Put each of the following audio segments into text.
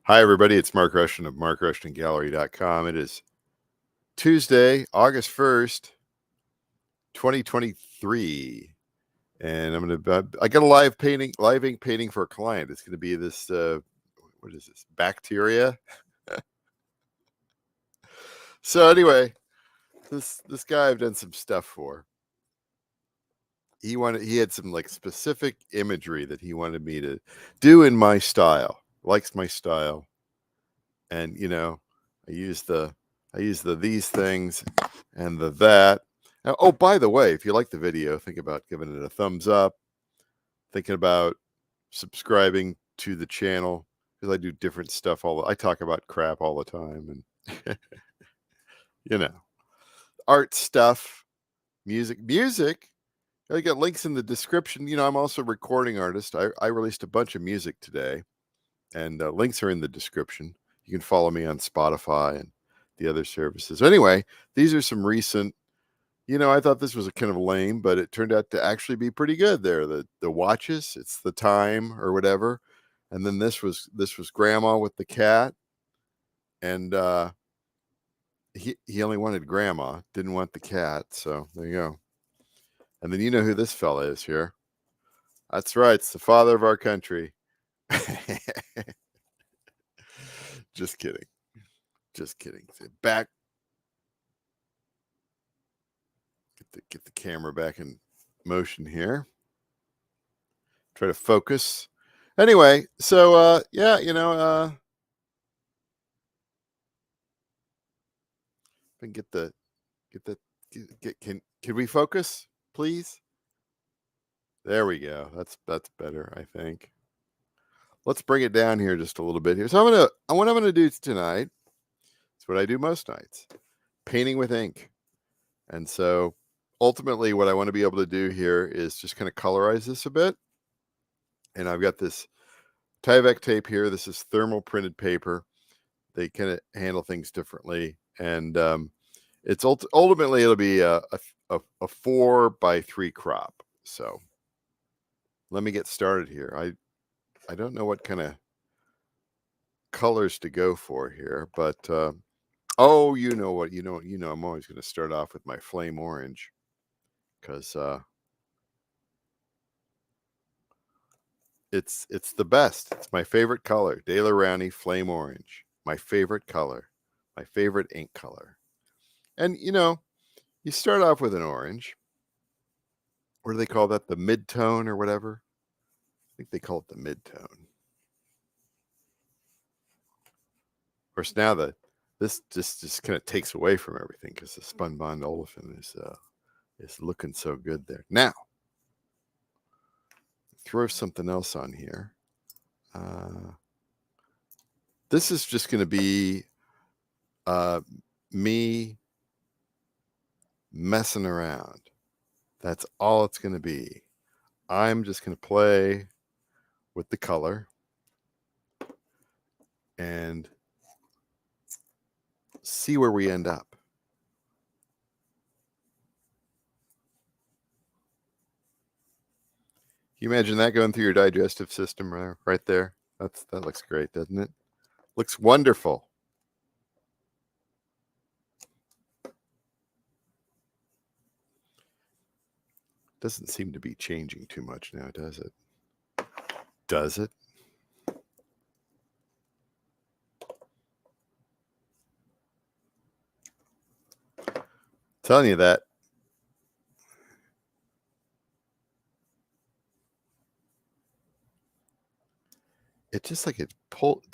Hi, everybody. It's Mark Rushton of markrushtongallery.com. It is Tuesday, August 1st, 2023. And I got a live ink painting for a client. It's going to be this, what is this? Bacteria. So anyway, this guy I've done some stuff for. He had some like specific imagery that he wanted me to do in my style. Likes my style. And I use the these things and the that. Now, oh, by the way, if you like the video, think about giving it a thumbs up, thinking about subscribing to the channel, because I do different stuff. I talk about crap all the time, and art stuff, music. I got links in the description. I'm also a recording artist. I released a bunch of music today, and links are in the description. You can follow me on Spotify and the other services. Anyway, these are some recent. I thought this was a kind of lame, but it turned out to actually be pretty good. There, the watches, it's the time or whatever, and then this was Grandma with the cat, and he only wanted Grandma, didn't want the cat. So there you go. And then you know who this fella is here. That's right, it's the father of our country. Just kidding. Back. Get the camera back in motion here. Try to focus. Anyway, so yeah, can we focus, please? There we go. That's better, I think. Let's bring it down here just a little bit here. So what I'm gonna do tonight, it's what I do most nights, painting with ink. And so ultimately what I want to be able to do here is just kind of colorize this a bit. And I've got this Tyvek tape here. This is thermal printed paper. They kind of handle things differently. And it's ultimately it'll be a 4x3 crop. So let me get started here. I don't know what kind of colors to go for here, but oh, you know what? I'm always going to start off with my flame orange, because it's the best. It's my favorite color. De La Rowney Flame Orange. My favorite color. My favorite ink color. And you start off with an orange. What do they call that? The mid-tone or whatever? I think they call it the mid-tone. Of course, now this just kind of takes away from everything, because the spun bond olefin is looking so good there. Now, throw something else on here. This is just going to be me messing around. That's all it's going to be. I'm just going to play with the color and see where we end up. Can you imagine that going through your digestive system right there? That looks great, doesn't it? Looks wonderful. Doesn't seem to be changing too much now, does it? Does it? Telling you that. It just like it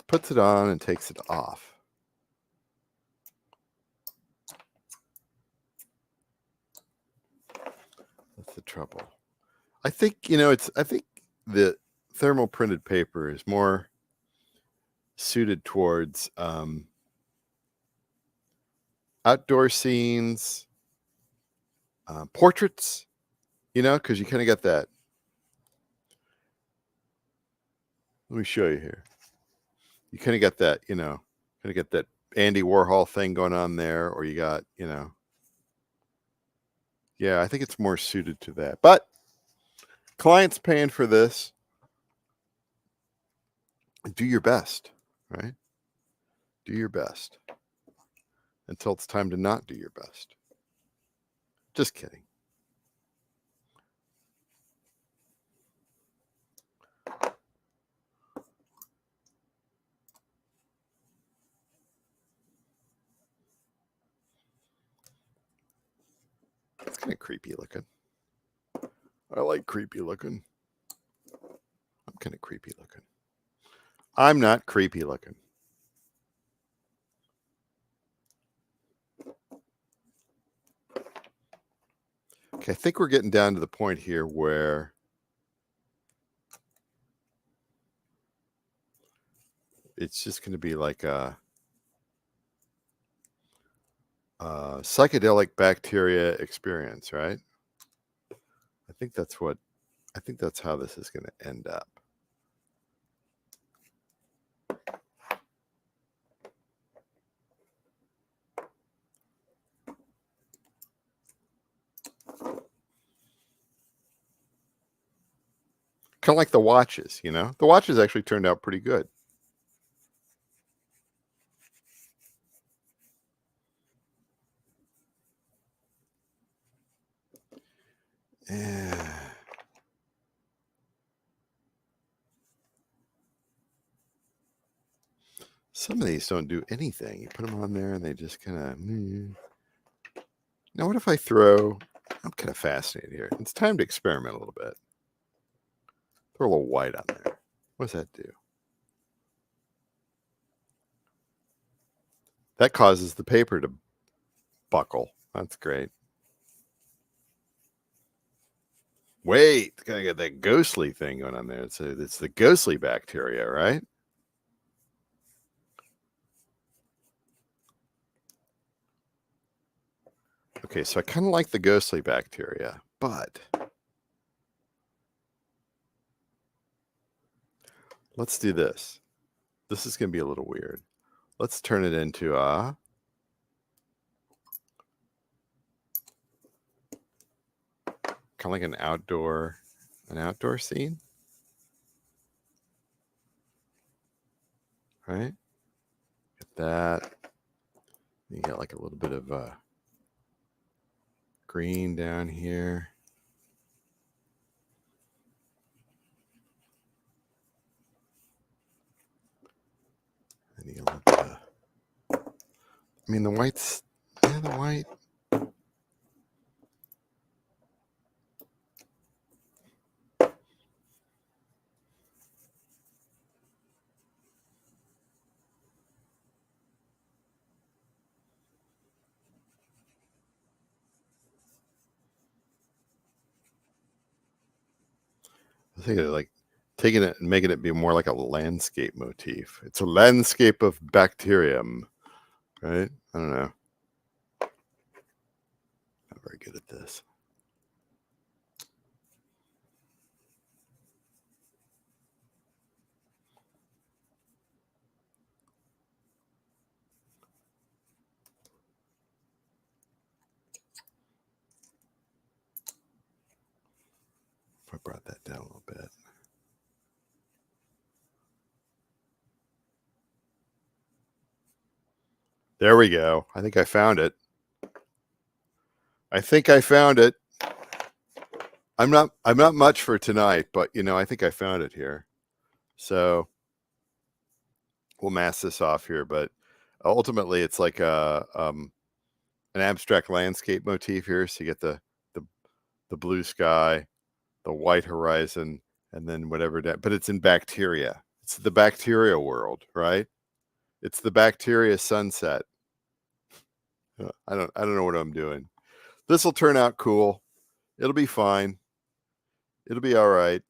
puts it on and takes it off. That's the trouble. I think I think the thermal printed paper is more suited towards outdoor scenes, portraits, because you kind of got that. Let me show you here. You kind of got that, kind of get that Andy Warhol thing going on there, or you got, yeah, I think it's more suited to that. But clients paying for this. Do your best. right? Do your best until it's time to not do your best. Just kidding. It's kind of creepy looking. I like creepy looking. I'm kind of creepy looking. I'm not creepy looking. Okay, I think we're getting down to the point here where it's just going to be like a psychedelic bacteria experience, right? I think that's how this is going to end up. Kind of like the watches, you know? The watches actually turned out pretty good. Yeah. Some of these don't do anything. You put them on there and they just kind of... Now, what if I throw... I'm kind of fascinated here. It's time to experiment a little bit. Throw a little white on there. What does that do? That causes the paper to buckle. That's great. Wait, gotta get that ghostly thing going on there. It's the ghostly bacteria, right? Okay, so I kind of like the ghostly bacteria, but let's do this. This is going to be a little weird. Let's turn it into a... kind of like an outdoor scene, right? Get that. You got like a little bit of green down here. And you got a little bit of... I mean, the white's... yeah, the white... I think it's like taking it and making it be more like a landscape motif. It's a landscape of bacterium, right? I don't know. Not very good at this. If I brought that down a little bit. There we go. I think I found it. I think I found it. I'm not much for tonight, but you know, I think I found it here. So we'll mask this off here, but ultimately it's like an abstract landscape motif here. So you get the blue sky, the white horizon, and then whatever that, but it's in bacteria. It's the bacteria world, right? It's the bacteria sunset. I don't know what I'm doing. This will turn out cool. It'll be fine. It'll be all right.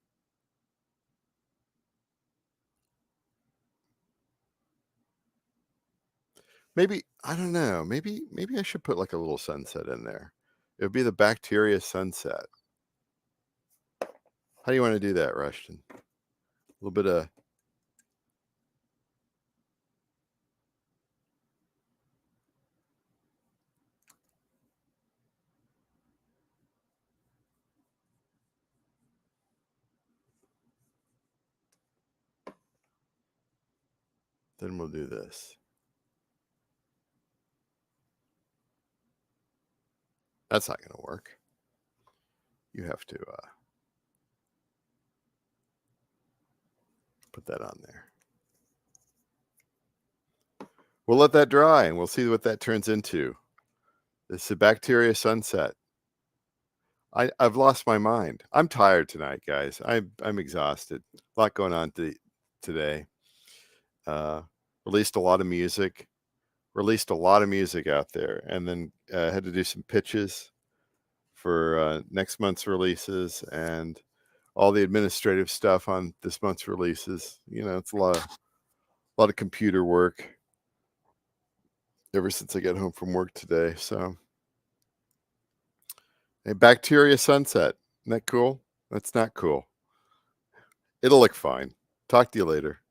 Maybe, I don't know. Maybe I should put like a little sunset in there. It would be the bacteria sunset. How do you want to do that, Rushton? A little bit of... Then we'll do this. That's not going to work. You have to put that on there. We'll let that dry and we'll see what that turns into. This is a bacteria sunset. I've lost my mind. I'm tired tonight, guys. I'm exhausted. A lot going on today. Released a lot of music. Out there, and then had to do some pitches for next month's releases and all the administrative stuff on this month's releases. You know, it's a lot of computer work ever since I got home from work today. So, a bacteria sunset. Isn't that cool? That's not cool. It'll look fine. Talk to you later.